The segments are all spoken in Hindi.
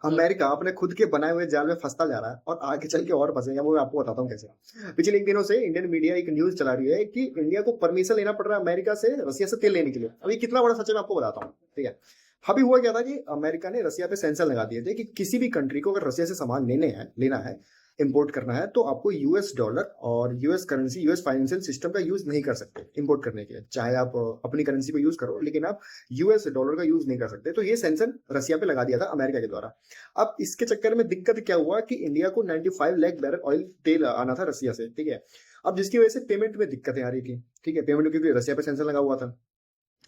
अमेरिका अपने खुद के बनाए हुए जाल में फंसता जा रहा है और आगे चल के और फंसेगा, वो मैं आपको बताता हूँ कैसे। पिछले एक दिनों से इंडियन मीडिया एक न्यूज चला रही है कि इंडिया को परमिशन लेना पड़ रहा है अमेरिका से रसिया से तेल लेने के लिए। अब ये कितना बड़ा सच है मैं आपको बताता हूँ, ठीक है। अभी हुआ क्या था कि अमेरिका ने रसिया पे सेंसर लगा दिए थे कि किसी भी कंट्री को अगर रसिया से सामान लेना है, इंपोर्ट करना है, तो आपको यूएस डॉलर और US currency, US financial system का यूज नहीं कर सकते इंपोर्ट करने के लिए। चाहे आप अपनी करेंसी को यूज करो, लेकिन आप यूएस डॉलर का यूज नहीं कर सकते। तो ये सेंसर रसिया पे लगा दिया था अमेरिका के द्वारा। अब इसके चक्कर में दिक्कत क्या हुआ कि इंडिया को 95 लाख बैरल ऑयल तेल आना था रसिया से, ठीक है। अब जिसकी वजह से पेमेंट में दिक्कतें आ रही थी, ठीक है, पेमेंट क्योंकि रसिया पे सेंसर लगा हुआ था।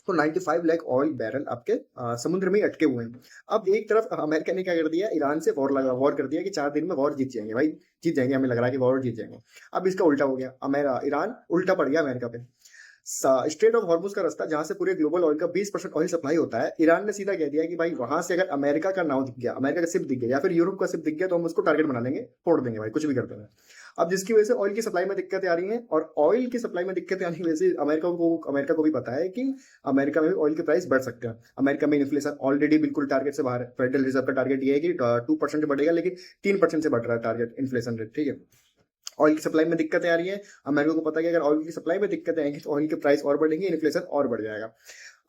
तो 95 लाख ऑयल बैरल आपके समुद्र में ही अटके हुए हैं। अब एक तरफ अमेरिका ने क्या कर दिया, ईरान से वॉर कर दिया कि 4 दिन में वॉर जीत जाएंगे भाई, जीत जाएंगे, हमें लग रहा है कि वॉर जीत जाएंगे। अब इसका उल्टा हो गया, ईरान उल्टा पड़ गया अमेरिका पे। स्ट्रेट ऑफ हॉर्मुज का रास्ता, जहां से पूरे ग्लोबल ऑयल का 20% ऑयल सप्लाई होता है, ईरान ने सीधा कह दिया कि भाई वहां से अगर अमेरिका का नाव दिख गया, अमेरिका का शिप दिख गया या फिर यूरोप का शिप दिख गया, तो हम उसको टारगेट बना लेंगे, फोड़ देंगे भाई, कुछ भी कर देंगे। अब जिसकी वजह से ऑयल की सप्लाई में दिक्कतें आ रही हैं, और ऑयल की सप्लाई में दिक्कतें आने की वजह से अमेरिका को भी पता है कि अमेरिका में भी ऑयल के प्राइस बढ़ सकते हैं। अमेरिका में इन्फ्लेशन ऑलरेडी बिल्कुल टारगेट से बाहर है। फेडरल रिजर्व का टारगेट ये है कि 2% बढ़ेगा, लेकिन 3% से बढ़ रहा है टारगेट इन्फ्लेशन रेट, ठीक है। ऑयल की सप्लाई में दिक्कतें आ रही है, अमेरिका को पता है कि अगर ऑयल की सप्लाई में दिक्कतें आएंगी तो ऑयल के प्राइस और बढ़ेंगे, इन्फ्लेशन और बढ़ जाएगा।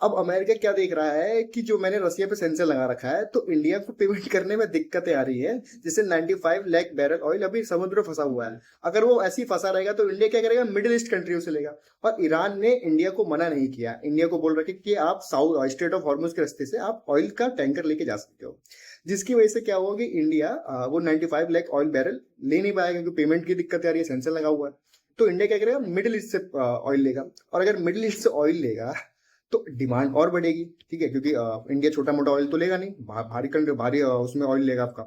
अब अमेरिका क्या देख रहा है कि जो मैंने रसिया पे सेंसर लगा रखा है, तो इंडिया को पेमेंट करने में दिक्कतें आ रही है, जिससे 95 लाख बैरल ऑयल अभी समुद्र में फंसा हुआ है। अगर वो ऐसे ही फंसा रहेगा तो इंडिया क्या करेगा, मिडिल ईस्ट कंट्रियों से लेगा। और ईरान ने इंडिया को मना नहीं किया, इंडिया को बोल रखे कि आप साउथ स्ट्रेट ऑफ हॉर्मुज के रास्ते से आप ऑयल का टैंकर लेके जा सकते हो। जिसकी वजह से क्या होगा कि इंडिया वो 95 लाख ऑयल बैरल ले नहीं पाएगा, क्योंकि पेमेंट की दिक्कत आ रही है, सेंसर लगा हुआ है। तो इंडिया क्या करेगा, मिडिल ईस्ट से ऑयल लेगा। और अगर मिडिल ईस्ट से ऑयल लेगा तो डिमांड और बढ़ेगी, ठीक है, क्योंकि इंडिया छोटा मोटा ऑयल तो लेगा नहीं, भारी कंट्री, भारी उसमें ऑयल लेगा आपका।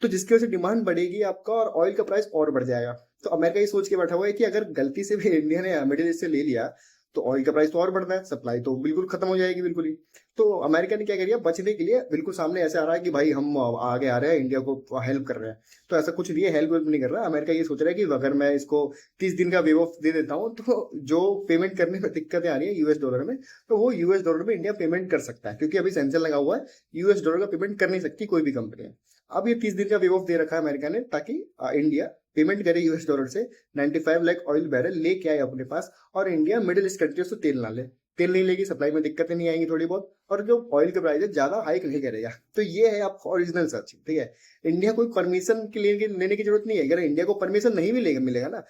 तो जिसकी वजह से डिमांड बढ़ेगी आपका और ऑयल का प्राइस और बढ़ जाएगा। तो अमेरिका ये सोच के बैठा हुआ है कि अगर गलती से भी इंडिया ने मिडिल ईस्ट से ले लिया तो ऑयल का प्राइस तो और बढ़ना है, सप्लाई तो बिल्कुल खत्म हो जाएगी बिल्कुल ही। तो अमेरिका ने क्या किया, बचने के लिए बिल्कुल सामने ऐसे आ रहा है कि भाई हम आगे आ रहे हैं, इंडिया को हेल्प कर रहे हैं। तो ऐसा कुछ नहीं है, हेल्प नहीं कर रहा अमेरिका। ये सोच रहा है कि अगर मैं इसको 30 दिन का वेव ऑफ दे देता हूँ, तो जो पेमेंट करने में दिक्कतें आ रही है यूएस डॉलर में, तो वो यूएस डॉलर में इंडिया पेमेंट कर सकता है, क्योंकि अभी सेंसर लगा हुआ है, यूएस डॉलर का पेमेंट कर नहीं सकती कोई भी कंपनी। अब ये 30 दिन का वेव ऑफ दे रखा है अमेरिका ने, ताकि इंडिया पेमेंट करे यूएस डॉलर से, 95 लाख ऑयल बैरल लेके आए अपने पास, और इंडिया मिडिल ईस्ट कंट्री से तेल ना ले। तेल नहीं लेगी, सप्लाई में दिक्कतें नहीं आएंगी थोड़ी बहुत, और जो ऑयल के प्राइस है ज्यादा हाइक नहीं करेगा। तो ये है आपका ओरिजिनल सच, ठीक है। इंडिया कोई परमिशन के लिए लेने की जरूरत नहीं है। अगर इंडिया को परमिशन नहीं भी मिलेगा ना,